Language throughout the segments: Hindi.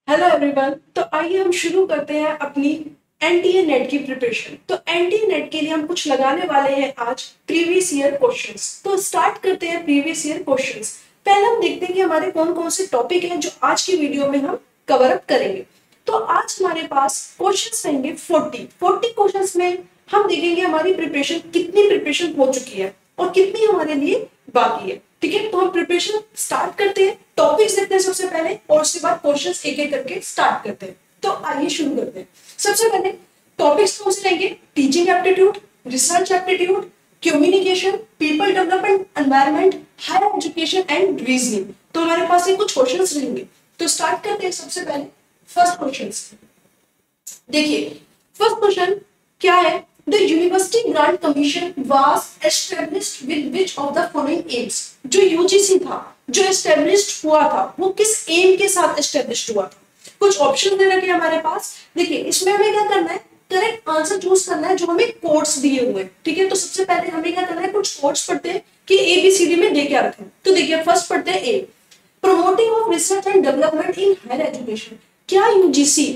Hello everyone. तो आइए हम शुरू करते हैं अपनी एनटीए नेट की प्रिपरेशन। तो एनटीए नेट के लिए हम कुछ लगाने वाले हैं आज प्रीवियस ईयर क्वेश्चंस। तो स्टार्ट करते हैं प्रीवियस ईयर क्वेश्चंस। पहले हम देखते हैं कि हमारे कौन कौन से टॉपिक हैं जो आज की वीडियो में हम कवर अप करेंगे। तो आज हमारे पास क्वेश्चंस रहेंगे 40 क्वेश्चंस में हम देखेंगे हमारी प्रिपरेशन कितनी प्रिपरेशन हो चुकी है और कितनी हमारे लिए बाकी है। ठीक है, तो हम प्रिपरेशन स्टार्ट करते हैं, टॉपिक्स देखते हैं सबसे पहले और उसके बाद क्वेश्चंस एक एक करके स्टार्ट करते हैं। तो आइए शुरू करते हैं। सबसे पहले टॉपिक्स कौन से रहेंगे? Teaching aptitude, research aptitude, communication, people development, environment, higher education and reasoning. तो हमारे पास ये कुछ क्वेश्चंस रहेंगे। तो स्टार्ट करते हैं सबसे पहले फर्स्ट क्वेश्चन। देखिए फर्स्ट क्वेश्चन क्या है? The university grant commission was established with which of the following AIIMS. जो यूजीसी था, जो एस्टैब्लिश्ड हुआ था, वो किस एम के साथ एस्टैब्लिश्ड हुआ था? कुछ ऑप्शन दे रखे हैं हमारे पास। देखिए इसमें हमें क्या करना है, करेक्ट आंसर चूज करना है जो हमें कोड्स दिए हुए हैं। ठीक है, तो सबसे पहले हमें क्या करना है, कुछ कोड्स पढ़ते हैं कि एबीसीडी में दे क्या रखे। तो देखिए फर्स्ट पढ़ते हैं a, promoting of research and development in higher education. क्या यूजीसी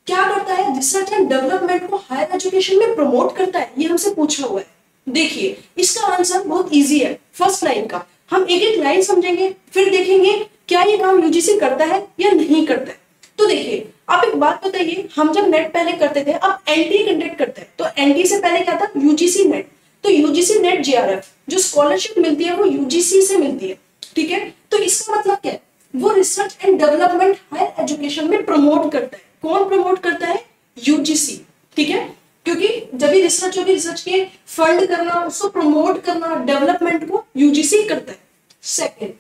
क्या करता है? रिसर्च एंड डेवलपमेंट को हायर एजुकेशन में प्रमोट करता है, ये हमसे पूछा हुआ है। देखिए इसका आंसर बहुत इजी है, फर्स्ट लाइन का। हम एक एक लाइन समझेंगे फिर देखेंगे क्या ये काम यूजीसी करता है या नहीं करता है। तो देखिए आप एक बात बताइए, हम जब नेट पहले करते थे, अब एनटीए कंडक्ट करते हैं, तो एनटीए से पहले क्या था? UGC net. तो यूजीसी नेट जेआरएफ जो स्कॉलरशिप मिलती है वो यूजीसी से मिलती है। ठीक है, तो इसका मतलब क्या है? वो research and development higher education में प्रमोट करता है। कौन प्रमोट करता है? यूजीसी। ठीक है, क्योंकि जब भी रिसर्च होगी, रिसर्च के फंड करना, उसको प्रमोट करना, डेवलपमेंट को यूजीसी करता है। Second,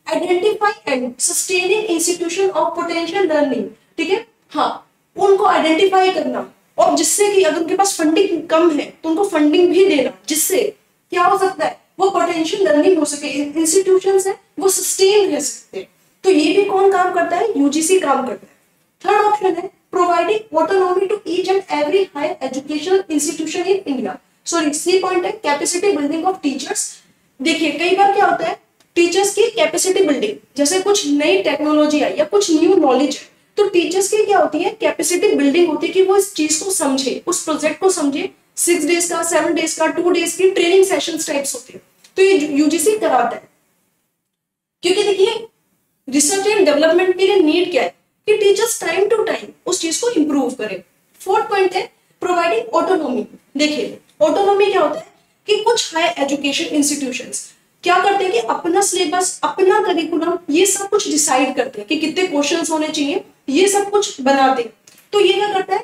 identify and sustaining institution of potential learning. ठीक है, हाँ, उनको आइडेंटिफाई करना और जिससे कि अगर उनके पास फंडिंग कम है तो उनको फंडिंग भी देना, जिससे क्या हो सकता है, वो पोटेंशियल लर्निंग हो सके, इंस्टीट्यूशंस है वो सस्टेन रह सकते हैं। तो ये भी कौन काम करता है? यूजीसी काम करता है। थर्ड ऑप्शन है providing autonomy to each and every higher educational institution in India. Sorry, C point है कैपेसिटी बिल्डिंग ऑफ टीचर्स। देखिए कई बार क्या होता है, टीचर्स की कैपेसिटी बिल्डिंग, जैसे कुछ नई टेक्नोलॉजी आई या कुछ न्यू नॉलेज है, तो टीचर्स की क्या होती है? कैपेसिटी बिल्डिंग होती है कि वो इस चीज को समझे, उस प्रोजेक्ट को समझे। 6 डेज का, 7 डेज का, 2 डेज की ट्रेनिंग सेशंस टाइप्स होते हैं। तो ये यूजीसी कराता है। क्योंकि देखिए रिसर्च एंड डेवलपमेंट के लिए नीड क्या है कि टीचर्स टाइम टू टाइम उस चीज को इंप्रूव करें। फोर्थ पॉइंट है प्रोवाइडिंग ऑटोनॉमी। देखिए ऑटोनॉमी क्या होता है कि कुछ हायर एजुकेशन इंस्टीट्यूशंस क्या करते हैं कि अपना सिलेबस, अपना करिकुलम, ये सब कुछ डिसाइड करते हैं कि कितने क्वेश्चंस होने चाहिए, ये सब कुछ बनाते हैं। तो ये क्या करता है?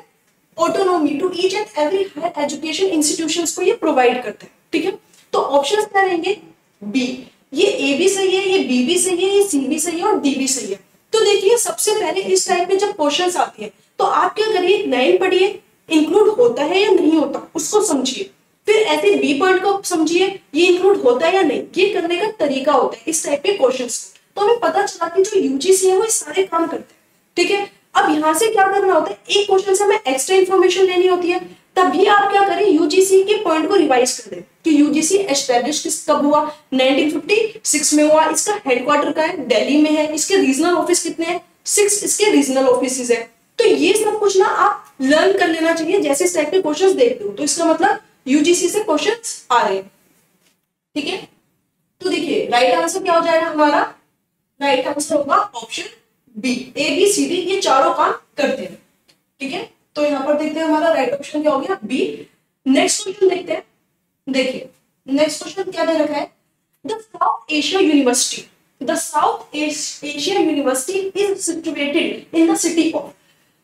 Autonomy to each and every higher education institutions को ये प्रोवाइड करता है। ठीक है, तो ऑप्शंस क्या रहेंगे? बी, ये ए भी सही है, ये बी भी सही है, ये सी भी सही है और डी भी सही है। तो देखिए सबसे पहले इस टाइप में जब क्वेश्चंस आती है तो आप क्या करिए, लाइन पढ़िए, इंक्लूड होता है या नहीं होता उसको समझिए। फिर ऐसे बी पॉइंट को समझिए, ये इंक्लूड होता है या नहीं। ये करने का तरीका होता है इस टाइप के क्वेश्चंस। तो हमें पता चला कि जो यूजीसी है वो सारे काम करते हैं। ठीक है, अब यहाँ से क्या करना होता है, एक क्वेश्चन से हमें एक्स्ट्रा इन्फॉर्मेशन लेनी होती है। तभी आप क्या करें, यूजीसी के पॉइंट को रिवाइज कर दें कि यूजीसी एस्टैब्लिश कब हुआ? 1956 में हुआ। इसका हेडक्वार्टर का है, दिल्ली में है। इसके रीजनल ऑफिस कितने हैं? 6 इसके रीजनल ऑफिस है। तो ये सब कुछ ना आप लर्न कर लेना चाहिए जैसे इस टाइप के क्वेश्चंस देखते हो। तो इसका मतलब यूजीसी से क्वेश्चंस आ रहे हैं। ठीक है, तो देखिए राइट आंसर क्या हो जाएगा हमारा? राइट आंसर होगा option B, A B C D, ये चारों काम करते हैं। ठीक है, तो यहां पर देखते हैं हमारा राइट ऑप्शन क्या हो गया? बी। नेक्स्ट क्वेश्चन देखते हैं। देखिए नेक्स्ट क्वेश्चन क्या दे रखा है? The south Asia university, the south Asia university is situated in the city of.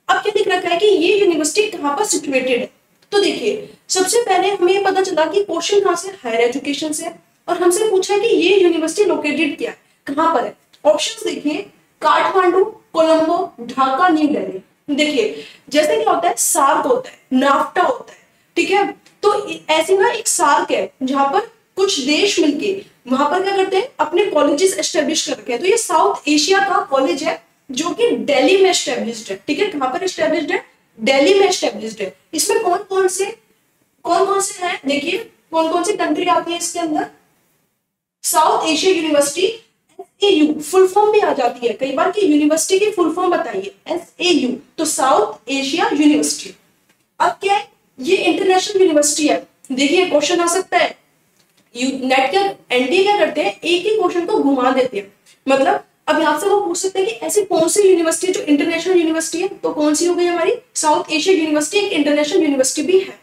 अब क्या दिख रखा है कि ये यूनिवर्सिटी कहां पर सिचुएटेड है? तो देखिए सबसे पहले हमें ये पता चला कि क्वेश्चन कहां से? हायर एजुकेशन से। और हमसे पूछा है कि ये यूनिवर्सिटी लोकेटेड क्या है, कहां पर है? ऑप्शंस देखिए, काठमांडू, कोलंबो, ढाका, न्यू दिल्ली। देखिए जैसे क्या होता है, सार्क होता है, नाफ्टा होता है। ठीक है, तो ऐसे ना एक सार्क है जहां पर कुछ देश मिलके वहां पर क्या करते हैं, अपने कॉलेजेस एस्टेब्लिश कर रखे हैं। तो ये साउथ एशिया का कॉलेज है जो कि दिल्ली में एस्टेब्लिश्ड है। ठीक है, कहां पर एस्टेब्लिश्ड है? दिल्ली में एस्टेब्लिश्ड है। इसमें कौन कौन से हैं? देखिए कौन कौन सी कंट्री आती है इसके अंदर? South Asia university SAU full form भी आ जाती है कई बार कि यूनिवर्सिटी की फुल फॉर्म बताइए, SAU तो साउथ एशिया यूनिवर्सिटी। अब क्या है, ये इंटरनेशनल यूनिवर्सिटी है। देखिए क्वेश्चन आ सकता है, नेट का एनडीए क्या करते हैं, एक ही क्वेश्चन को घुमा देते हैं। मतलब अब यहाँ से वो पूछ सकते हैं कि ऐसी कौन सी यूनिवर्सिटी जो इंटरनेशनल यूनिवर्सिटी है, तो कौन सी हो गई हमारी साउथ एशिया यूनिवर्सिटी, एक इंटरनेशनल यूनिवर्सिटी भी है।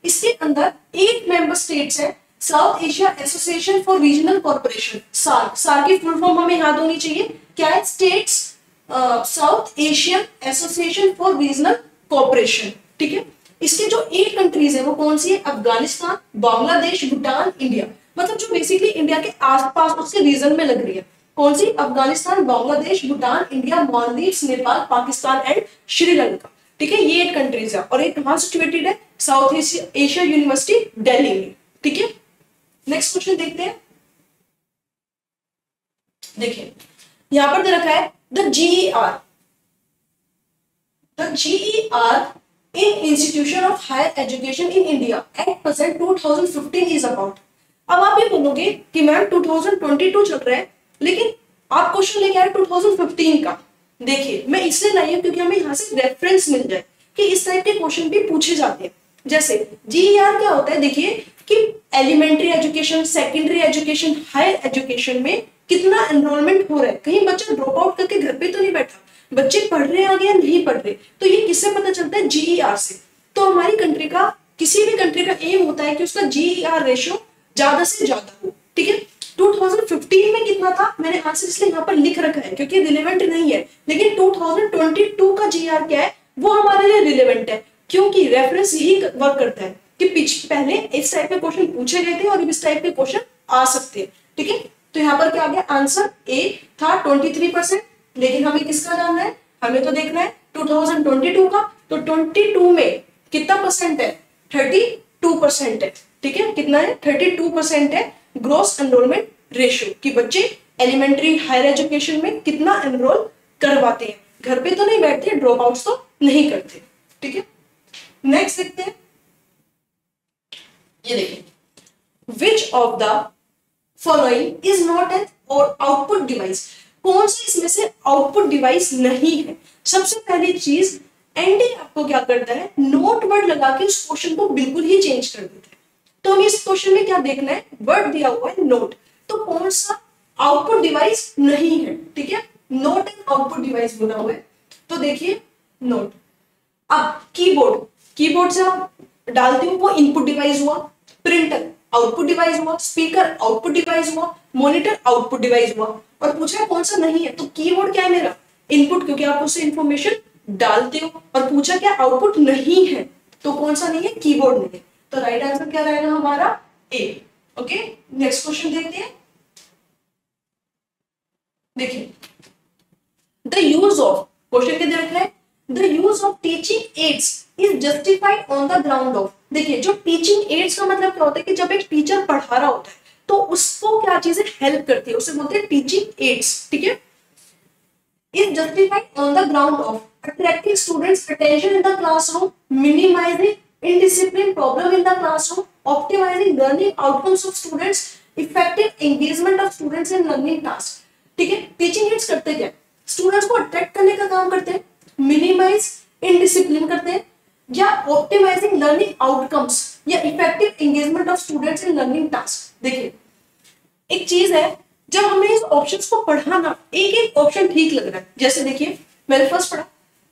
इसके अंदर 8 मेंबर स्टेट्स है, south Asia association for regional corporation, SAARC. SAARC की फुल फॉर्म हमें याद होनी चाहिए, क्या है, states south Asian association for regional corporation, ठीक है। इसके जो 8 कंट्रीज है वो कौन सी है, अफगानिस्तान, बांग्लादेश, भूटान, इंडिया। मतलब जो बेसिकली इंडिया के आसपास उसके रीजन में लग रही है, कौन सी, अफगानिस्तान, बांग्लादेश, भूटान, इंडिया, मालदीव्स, नेपाल, पाकिस्तान एंड श्रीलंका, ठीक है। ये 8 कंट्रीज है और एक कहां सिचुएटेड है, साउथ एशिया यूनिवर्सिटी दिल्ली में, ठीक है। नेक्स्ट क्वेश्चन देखते हैं। देखिए यहां पर दे रखा है the GER in institution of higher education in India at present 2015 is about। अब आप ये बोलोगे कि मैम 2022 चल रहा है, लेकिन आप क्वेश्चन लेके आ रहे 2015 का। देखिए मैं इसलिए लाई हूं क्योंकि हमें यहाँ से रेफरेंस मिल जाए कि इस टाइप के क्वेश्चन भी पूछे जाते हैं। जैसे जीईआर क्या होता है, देखिए कि elementary education, secondary education, higher education में कितना एनरोलमेंट हो रहा है, कहीं बच्चा ड्रॉप आउट करके घर पे तो नहीं बैठा, बच्चे पढ़ रहे हैं आगे या नहीं पढ़ रहे। तो ये किससे पता चलता है, जीईआर से। तो हमारी कंट्री का, किसी भी कंट्री का एम होता है कि उसका जीईआर रेशियो ज्यादा से ज्यादा हो, ठीक है। 2015 में कितना था, मैंने आंसर इसलिए यहाँ पर लिख रखा है क्योंकि रिलेवेंट नहीं है, लेकिन 2022 का जीईआर क्या है वो हमारे लिए रिलेवेंट है, क्योंकि रेफरेंस यही वर्क करता है कि पहले इस टाइप के क्वेश्चन पूछे गए थे और इस टाइप के क्वेश्चन आ सकते हैं, ठीक है। तो यहाँ पर क्या आ गया, आंसर ए था 23%। लेकिन हमें किसका जानना है, हमें तो देखना है 2022 का। तो 22 में कितना परसेंट है, 32% है, ठीक है। कितना है, 32% है ग्रोस एनरोलमेंट रेशियो, कि बच्चे एलिमेंट्री हायर एजुकेशन में कितना एनरोल करवाते हैं, घर पे तो नहीं बैठते, ड्रॉप आउट्स तो नहीं करते, ठीक है। नेक्स्ट देखते हैं, ये देखिए, विच of the following is not an और आउटपुट डिवाइस, कौन सी इसमें से आउटपुट डिवाइस नहीं है। सबसे पहली चीज, एनडी आपको क्या करता है, नोट वर्ड लगा के उस क्वेश्चन को बिल्कुल ही चेंज कर देता है। तो हमें इस क्वेश्चन में क्या देखना है, वर्ड दिया हुआ है नोट, तो कौन सा आउटपुट डिवाइस नहीं है, ठीक है। नोट एंड आउटपुट डिवाइस बोला हुआ है, तो देखिए नोट। अब कीबोर्ड से आप डालते हो वो इनपुट डिवाइस हुआ, प्रिंटर आउटपुट डिवाइस हुआ, स्पीकर आउटपुट डिवाइस हुआ, मॉनिटर आउटपुट डिवाइस हुआ। और पूछा कौन सा नहीं है, तो कीबोर्ड क्या है मेरा, इनपुट, क्योंकि आप उससे इंफॉर्मेशन डालते हो। और पूछा क्या, आउटपुट नहीं है, तो कौन सा नहीं है, कीबोर्ड नहीं है। तो राइट आंसर क्या रहेगा हमारा, ए। ओके, नेक्स्ट क्वेश्चन देखते हैं। देखिए, द यूज ऑफ, क्वेश्चन क्या दे रखा है, the use of teaching ads is justified on the ground of. देखिए, जो टीचिंग एड्स का मतलब क्या होता है कि जब एक टीचर पढ़ा रहा होता है तो उसको क्या चीजें हेल्प करती है, उसे बोलते हैं टीचिंग एड्स, ठीक है। Is justified on the ground of attracting students attention in the classroom, minimising indiscipline problem in the classroom, optimising learning outcomes of students, effective engagement of students in learning task, ठीक है। टीचिंग एड्स करते क्या, स्टूडेंट्स को अट्रैक्ट करने का काम करते हैं, मिनिमाइज इनडिसिप्लिन करते हैं, या ऑप्टिमाइजिंग लर्निंग आउटकम्स, या effective engagement of students in learning task. देखिए, एक चीज है, जब हमें इस ऑप्शंस को पढ़ाना, एक एक ऑप्शन ठीक लग रहा है। जैसे देखिए, मैंने फर्स्ट पढ़ा,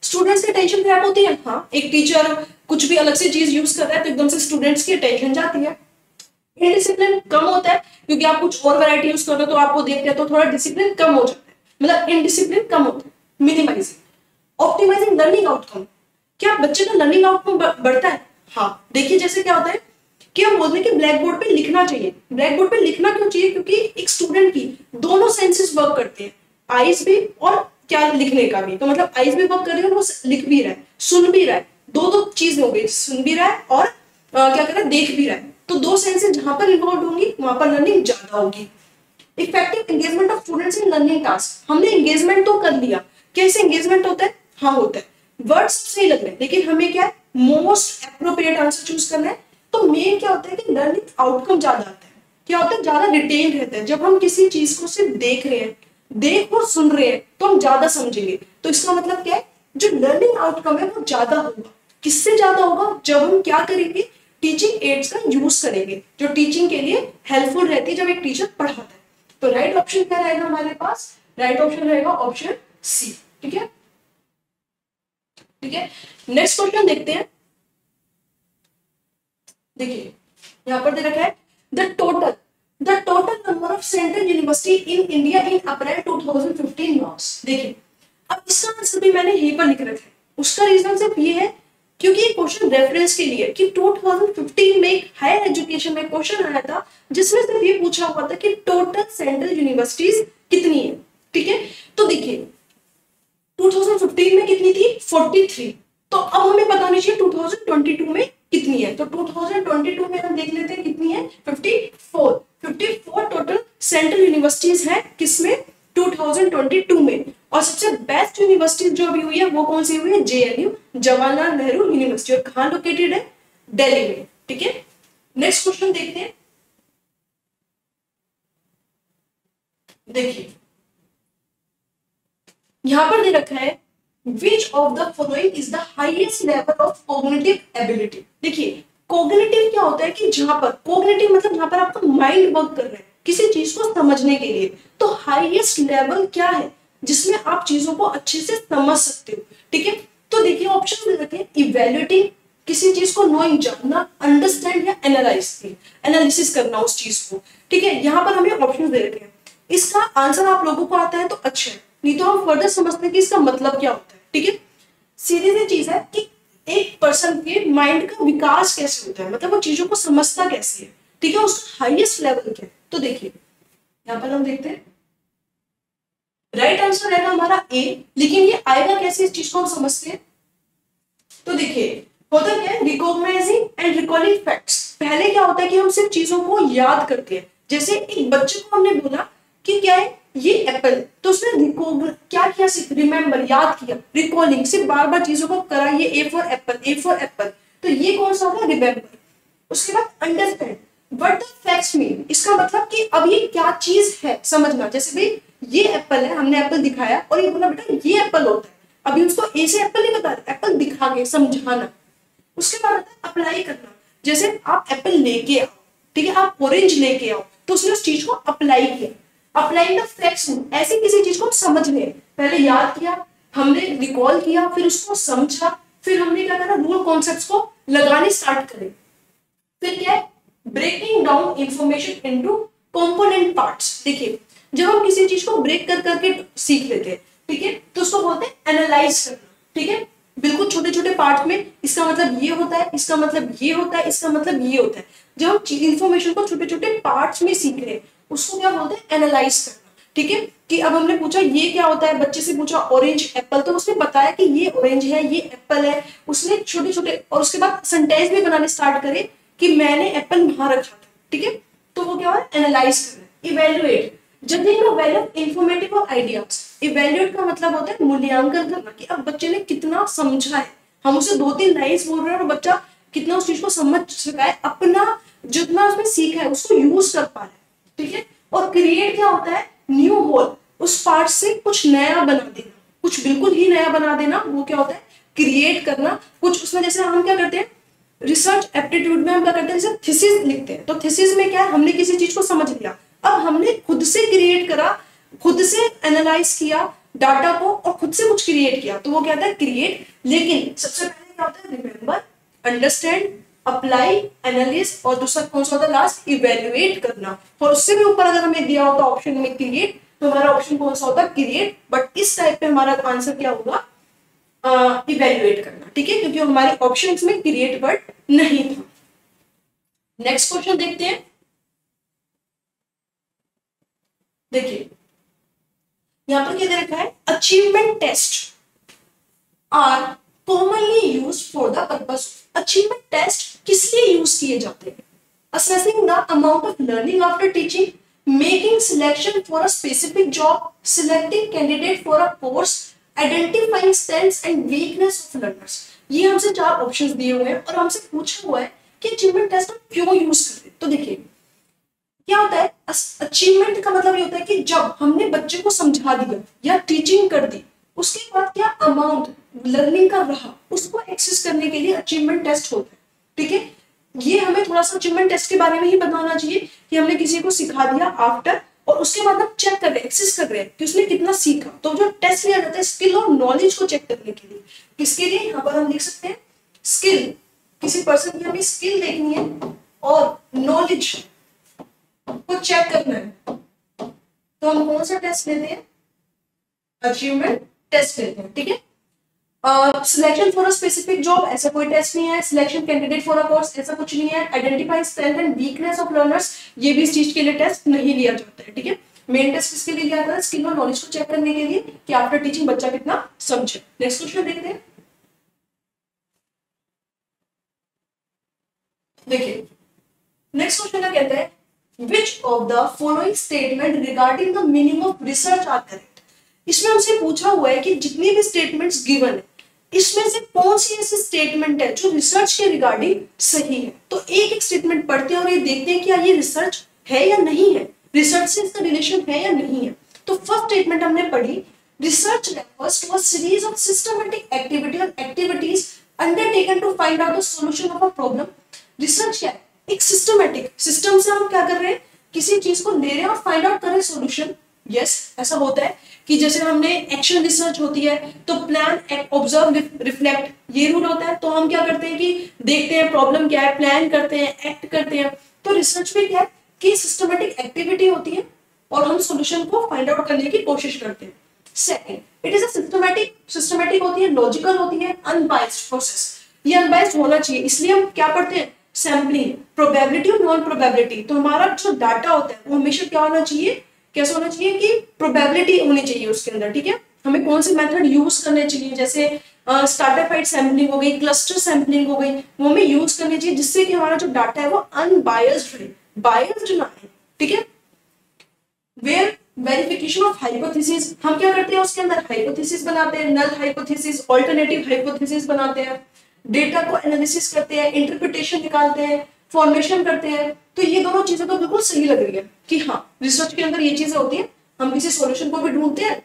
स्टूडेंट्स की अटेंशन क्रैप होती है। हाँ, एक टीचर कुछ भी अलग से चीज यूज कर रहा है तो एकदम से स्टूडेंट्स की अटेंशन जाती है। इनडिसिप्लिन कम होता है क्योंकि आप कुछ और वैरायटी यूज कर रहे हो तो आपको देखते हैं तो थोड़ा डिसिप्लिन कम हो जाता है, मतलब इनडिसिप्लिन कम होता है। मिनिमाइजिंग, ऑप्टिमाइजिंग लर्निंग आउटकम, क्या बच्चे का लर्निंग आउटकम बढ़ता है। हाँ, देखिए जैसे क्या होता है कि हम बोलते हैं कि ब्लैक बोर्ड पे लिखना चाहिए। ब्लैक बोर्ड पे लिखना क्यों चाहिए, क्योंकि एक स्टूडेंट की दोनों सेंसेस वर्क करते हैं, आईज भी और क्या लिखने का भी। तो मतलब आईज भी वर्क कर रही है और वो लिख भी रहा है, सुन भी रहा है, दो चीज हो गई, सुन भी रहा है और क्या कर रहा है, देख भी रहा है। तो दो सेंसेस जहां पर इन्वॉल्व होंगी वहां पर लर्निंग ज्यादा होगी। Effective engagement of students in learning task, हमने एंगेजमेंट तो कर लिया, कैसे एंगेजमेंट होता है, हाँ होता है, वर्ड्स सही लग रहे हैं, लेकिन हमें क्या है, मोस्ट एप्रोप्रिएट आंसर चूज करना है। तो मेन क्या होता है कि लर्निंग आउटकम ज्यादा आता है, क्या होता है, ज्यादा रिटेन रहता है। जब हम किसी चीज को सिर्फ देख रहे हैं, देख और सुन रहे हैं तो हम ज्यादा समझेंगे। तो इसका मतलब क्या है, जो लर्निंग आउटकम है वो ज्यादा होगा। किससे ज्यादा होगा, जब हम क्या करेंगे, टीचिंग एड्स का यूज करेंगे, जो टीचिंग के लिए हेल्पफुल रहती है जब एक टीचर पढ़ाता है। तो राइट ऑप्शन क्या रहेगा हमारे पास, राइट ऑप्शन रहेगा ऑप्शन सी। ठीक है, ठीक है। नेक्स्ट क्वेश्चन देखते हैं। देखिए यहां पर दे रखा है the total number of central university in India in April 2015 marks. देखिए अब इसका आंसर भी मैंने यहीं पर लिख रखा है। उसका रीजन सिर्फ ये है क्योंकि ये क्वेश्चन रेफरेंस के लिए कि 2015 में एक हायर एजुकेशन में क्वेश्चन आया था जिसमें सिर्फ ये पूछा हुआ था कि टोटल सेंट्रल यूनिवर्सिटीज कितनी है। ठीक है, तो देखिए 2015 में कितनी थी, 43। तो अब हमें बतानी चाहिए 2022 में कितनी है। तो 2022 में हम देख लेते हैं कितनी है, 54 टोटल सेंट्रल यूनिवर्सिटीज है किसमें, 2022 में। और सबसे बेस्ट यूनिवर्सिटी जो अभी हुई है वो कौन सी हुई है, जेएनयू, जवाहरलाल नेहरू यूनिवर्सिटी। और कहां लोकेटेड है, दिल्ली में। ठीक है, नेक्स्ट क्वेश्चन देखते हैं। देखिए यहां पर दे रखा है which of the following is the highest level of cognitive ability. देखिए कॉग्निटिव क्या होता है कि जहां पर कॉग्निटिव मतलब जहां पर आपका माइंड वर्क कर रहा है किसी चीज को समझने के लिए। तो हाईएस्ट लेवल क्या है जिसमें आप चीजों को अच्छे से समझ सकते हो। ठीक है, तो देखिए ऑप्शन दे रखे हैं, इवेल्युएटिंग किसी चीज को, नोइंग जानना, अंडरस्टैंड या एनालिसिस करना उस चीज को। ठीक है, यहाँ पर हमें ऑप्शन दे रखे हैं। इसका आंसर आप लोगों को आता है तो अच्छा है, नहीं तो हम फर्दर समझते हैं कि इसका मतलब क्या होता है। ठीक है, सीधी सी चीज है कि एक पर्सन के माइंड का विकास कैसे होता है, मतलब वो चीजों को समझता कैसे है। ठीक है, उसका हाईएस्ट लेवल क्या है। तो देखिए यहां पर हम देखते हैं राइट आंसर रहेगा हमारा ए। लेकिन ये आएगा कैसे, इस चीज को हम समझते हैं। तो देखिए होता क्या है, रिकॉग्नाइजिंग एंड रिकॉलिंग फैक्ट्स। पहले क्या होता है कि हम सिर्फ चीजों को याद करते हैं। जैसे एक बच्चे को हमने बोला कि क्या है ये एप्पल, तो उसने क्या किया, सिर्फ रिमेंबर याद किया। रिकॉलिंग सिर्फ बार बार चीजों को करा, ये A for Apple, A for Apple, तो ये कौन सा होगा, रिमेंबर। उसके बाद understand what the facts mean, इसका मतलब कि अब ये क्या चीज है समझना। जैसे भाई ये एप्पल है, हमने एप्पल दिखाया और ये बोला बेटा ये एप्पल होता है। अभी उसको ए से एप्पल नहीं बता रहे, एप्पल दिखा के समझाना। उसके बाद आता है अप्लाई करना। जैसे आप एप्पल लेके आओ, ठीक है, आप ऑरेंज लेके आओ, तो उसने उस चीज को अप्लाई किया। अप्लाइंग द फैक्ट्स, ऐसी किसी चीज को समझ रहे, पहले याद किया, हमने रिकॉल किया, फिर उसको समझा, फिर हमने क्या करा, रूल कॉन्सेप्ट्स को लगाने स्टार्ट करें। फिर क्या है, breaking down information into component parts. देखिए जब हम किसी चीज को ब्रेक कर करके सीख लेते हैं, ठीक है, तो उसको बोलते हैं एनालाइज करना। ठीक है, बिल्कुल छोटे छोटे पार्ट में, इसका मतलब ये होता है, इसका मतलब ये होता है, इसका मतलब ये होता है। जब हम इंफॉर्मेशन को छोटे छोटे पार्ट्स में सीख रहे हैं उसको क्या बोलते हैं, एनालाइज करना। ठीक है, कि अब हमने पूछा ये क्या होता है, बच्चे से पूछा ऑरेंज एप्पल, तो उसने बताया कि ये ऑरेंज है, ये एप्पल है। उसने छोटे छोटे, और उसके बाद सेंटेंस भी बनाने स्टार्ट करे कि मैंने एप्पल वहां रखा था। ठीक है, तो वो क्या हुआ, एनालाइज करना। Evaluate, judging the value of informative और आइडियाज। इवेल्युएट का मतलब होता है मूल्यांकन करना, कि अब बच्चे ने कितना समझा है। हम उसे 2-3 लाइन्स बोल रहे हैं और बच्चा कितना उस चीज को समझ सका है, अपना जितना उसने सीखा है उसको यूज कर पा रहा है। ठीक है, और क्रिएट क्या होता है, न्यू होल, उस पार्ट से कुछ नया बना देना, कुछ बिल्कुल ही नया बना देना, वो क्या होता है, क्रिएट करना। कुछ उसमें जैसे हम क्या करते हैं, रिसर्च एप्टीट्यूड में हम क्या करते हैं, जैसे थीसिस लिखते हैं, तो थीसिस में क्या है, हमने किसी चीज को समझ लिया, अब हमने खुद से क्रिएट करा, खुद से एनालाइज किया डाटा को और खुद से कुछ क्रिएट किया, तो वो क्या होता है, क्रिएट। लेकिन सबसे पहले क्या होता है, रिमेंबर, अंडरस्टैंड, अप्लाई, एनालिस, और दूसरा कौन सा होता है लास्ट, इवेल्युएट करना। और उससे भी ऊपर अगर हमें दिया होता ऑप्शन में क्रिएट, तो हमारा ऑप्शन कौन सा होता है, क्रिएट। बट इस टाइप पे हमारा आंसर क्या होगा, इवेल्युएट करना। ठीक है, क्योंकि हमारे ऑप्शंस में क्रिएट वर्ड नहीं था। नेक्स्ट क्वेश्चन देखते हैं। देखिए यहां पर क्या दे रखा है, achievement test are commonly used for the purpose. Achievement test किस लिए यूज किए जाते हैं, assessing the amount of learning after teaching, making selection for a specific job, selecting candidate for a course, identifying strengths and weakness of learners. ये हमसे 4 ऑप्शंस दिए हुए हैं और हमसे पूछा हुआ है कि अचीवमेंट टेस्ट हम क्यों यूज करते हैं। तो देखिए क्या होता है अचीवमेंट का मतलब ये होता है कि जब हमने बच्चे को समझा दिया या टीचिंग कर दी, उसके बाद क्या अमाउंट लर्निंग का रहा उसको एक्सेस करने के लिए अचीवमेंट टेस्ट होता है। ठीक है, ये हमें थोड़ा सा अचीवमेंट टेस्ट के बारे में ही पता होना चाहिए कि हमने किसी को सिखा दिया आफ्टर, और उसके बाद हम चेक कर रहे हैं, एक्सेस कर रहे हैं कि उसने कितना सीखा। तो जो टेस्ट लिया जाता है स्किल और नॉलेज को चेक करने के लिए, किसके लिए यहाँ पर हम लिख सकते हैं स्किल, किसी पर्सन की हमें स्किल देखनी है और नॉलेज को चेक करना है। तो हम कौन सा टेस्ट लेते हैं, अचीवमेंट टेस्ट लेते हैं। ठीक है, selection for a specific job ऐसा कोई टेस्ट नहीं है, selection candidate for a course ऐसा कुछ नहीं है, identify strength and weakness of learners ये भी इस चीज के लिए टेस्ट नहीं लिया जाता है। ठीक है, मेन टेस्ट किसके लिए लिया जाता है, स्किल और नॉलेज को चेक करने के लिए कि आफ्टर टीचिंग बच्चा कितना समझे। नेक्स्ट क्वेश्चन देखते हैं, देखिए नेक्स्ट क्वेश्चन क्या कहता है, which of the following statement regarding the meaning of research are correct. इसमें हमसे पूछा हुआ है कि जितनी भी स्टेटमेंट्स गिवन है इसमें से कौन सी ऐसी स्टेटमेंट है जो रिसर्च के रिगार्डिंग सही है। तो एक एक स्टेटमेंट पढ़ते हैं और ये देखते हैं कि क्या ये रिसर्च है या नहीं है, रिसर्च से इसका रिलेशन है या नहीं है। तो फर्स्ट स्टेटमेंट हमने पढ़ी, research refers to a series of systematic activity और activities undertaken to find out the solution of a problem. Research क्या है, एक सिस्टमैटिक सिस्टम से हम क्या कर रहे हैं, किसी चीज को ले रहे हैं और फाइंड आउट कर रहे हैं सॉल्यूशन। यस, ऐसा होता है कि जैसे हमने एक्शन रिसर्च होती है तो प्लान, ऑब्जर्व, रिफ्लेक्ट, ये रूल होता है। तो हम क्या करते हैं कि देखते हैं प्रॉब्लम क्या है, प्लान करते हैं, एक्ट करते हैं। तो रिसर्च में क्या है कि सिस्टमैटिक एक्टिविटी होती है और हम सॉल्यूशन को फाइंड आउट करने की कोशिश करते हैं। Second, it is a systematic होती है, लॉजिकल होती है, अनबायस्ड प्रोसेस। ये अनबायस्ड होना चाहिए, इसलिए हम क्या पढ़ते हैं, सैम्पलिंग, प्रोबेबिलिटी और नॉन प्रोबेबिलिटी। तो हमारा जो डाटा होता है वो हमेशा क्या होना चाहिए, कैसा होना चाहिए कि प्रोबेबिलिटी होनी चाहिए उसके अंदर। ठीक है, हमें कौन से मेथड यूज करने चाहिए, जैसे स्ट्रैटिफाइड सैम्पलिंग हो गई, क्लस्टर सैम्पलिंग हो गई, वो हमें यूज करनी चाहिए जिससे कि हमारा जो डाटा है वो अनबायस्ड रहे, बायस्ड ना है। ठीक है, वेयर वेरिफिकेशन ऑफ हाइपोथेसिस, हम क्या करते हैं उसके अंदर हाइपोथेसिस बनाते हैं, नल हाइपोथेसिस, ऑल्टरनेटिव हाइपोथेसिस बनाते हैं, डेटा को एनालिसिस करते हैं, इंटरप्रिटेशन निकालते हैं, फॉर्मेशन करते हैं। तो ये दोनों चीजें तो बिल्कुल सही लग रही है कि हाँ रिसर्च के अंदर ये चीजें होती है, हम किसी सॉल्यूशन को भी ढूंढते हैं,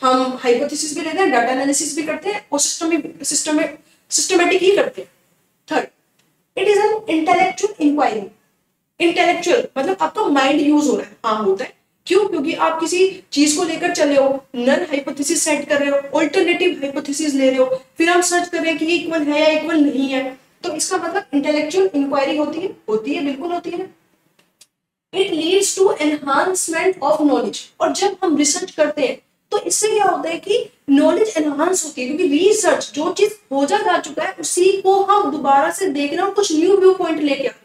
हम हाइपोथेसिस भी लेते हैं, डाटा एनालिसिस भी करते हैं और सिस्टमेटिक ही करते हैं। Third, it is an intellectual inquiry. Intellectual मतलब आपका माइंड यूज हो रहा है, हाँ होता है। क्यों, क्योंकि आप किसी चीज को लेकर चले हो, नल हाइपोथेसिस सेट कर रहे हो, ऑल्टरनेटिव हाइपोथेसिस ले रहे हो, फिर हम सर्च कर रहे हैं कि ये इक्वल है या इक्वल नहीं है। तो इसका मतलब इंटेलेक्चुअल इंक्वायरी होती है, बिल्कुल होती है। It leads to enhancement of knowledge, और जब हम रिसर्च करते हैं तो इससे क्या होता है कि नॉलेज एनहांस होती है, क्योंकि रिसर्च जो चीज हो जा चुका है उसी को हम दोबारा से देख रहे हैं और कुछ न्यू व्यू पॉइंट लेके आ रहे हैं।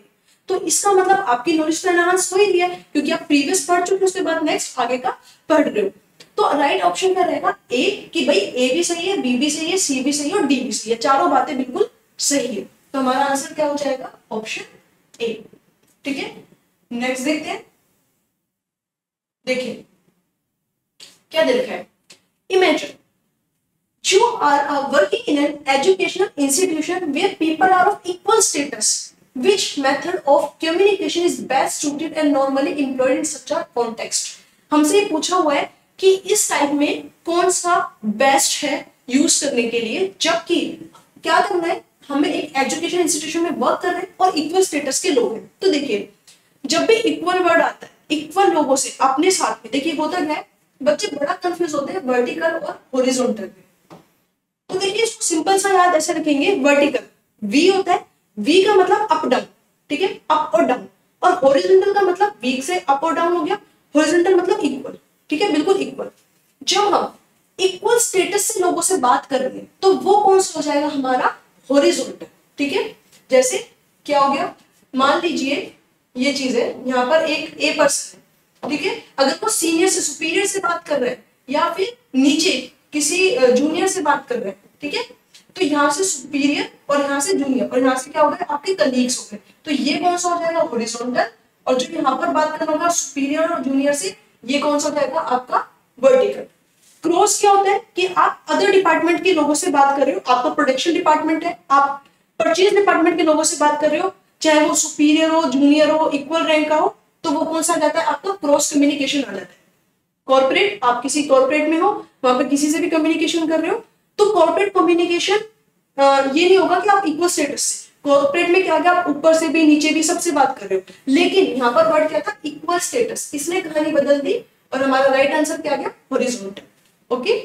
तो इसका मतलब आपकी नॉलेज तो एनहांस हो ही रही है क्योंकि आप प्रीवियस पढ़ चुके हो, उसके बाद नेक्स्ट आगे का पढ़ रहे हो। तो राइट ऑप्शन क्या रहेगा, ए, कि भाई ए भी सही है, बी भी सही है, सी भी सही है और डी भी सही है, चारों बातें बिल्कुल सही है। तो हमारा आंसर क्या हो जाएगा, ऑप्शन ए। ठीक है, नेक्स्ट देखते हैं। देखिए क्या दे रखा है, imagine you are working in an educational institution where people are of equal status. Which method of communication is best suited and normally employed in such a context? हमसे ये पूछा हुआ है कि इस टाइप में कौन सा बेस्ट है यूज करने के लिए, जबकि क्या करना है, हमें एक एजुकेशन इंस्टीट्यूशन में वर्क कर रहे हैं और इक्वल स्टेटस के लोग हैं। तो देखिए जब भी इक्वल वर्ड आता है, इक्वल लोगों से अपने साथ में, देखिए होता क्या है, बच्चे बड़ा कंफ्यूज होते हैं वर्टिकल और हॉरिजॉन्टल में। तो देखिए इसको सिंपल सा याद ऐसे रखेंगे, वर्टिकल वी होता है, वी का मतलब अप डाउन, ठीक है, अप और डाउन, और हॉरिजॉन्टल का मतलब वीक से अप और डाउन हो गया, हॉरिजॉन्टल मतलब इक्वल, ठीक है, बिल्कुल इक्वल। जब हम इक्वल स्टेटस से लोगों से बात कर रहे हैं तो वो कौन सा हो जाएगा, हमारा हॉरिजॉन्टल। ठीक है, जैसे क्या हो गया, मान लीजिए ये चीज है, यहाँ पर एक ए पर्सन है, ठीक है, अगर वो सीनियर से सुपीरियर से बात कर रहे हैं या फिर नीचे किसी जूनियर से बात कर रहे हैं, ठीक है, तो यहाँ से सुपीरियर और यहाँ से जूनियर और यहाँ से क्या हो गया, आपके कलीग्स हो गए। तो ये कौन सा हो जाएगा, हॉरिजॉन्टल, और जो यहाँ पर बात करना होगा सुपीरियर और जूनियर से, ये कौन सा हो जाएगा, आपका वर्टिकल। क्रॉस क्या होता है कि आप अदर डिपार्टमेंट के लोगों से बात कर रहे हो, आपका प्रोडक्शन डिपार्टमेंट है, आप परचेज डिपार्टमेंट के लोगों से बात कर रहे हो, चाहे वो सुपीरियर हो, जूनियर हो, इक्वल रैंक का हो, तो वो कौन सा आ जाता है आपका क्रॉस कम्युनिकेशन आ जाता है। कॉर्पोरेट, आप किसी कॉर्पोरेट में हो, वहां पर किसी से भी कम्युनिकेशन कर रहे हो, तो कॉर्पोरेट कम्युनिकेशन ये नहीं होगा कि आप इक्वल स्टेटस से, कॉर्पोरेट में क्या आप ऊपर से भी नीचे भी सबसे बात कर रहे हो, लेकिन यहाँ पर वर्ड क्या था इक्वल स्टेटस, इसने कहानी बदल दी और हमारा राइट आंसर क्या गया हॉरिजॉन्टल। ओके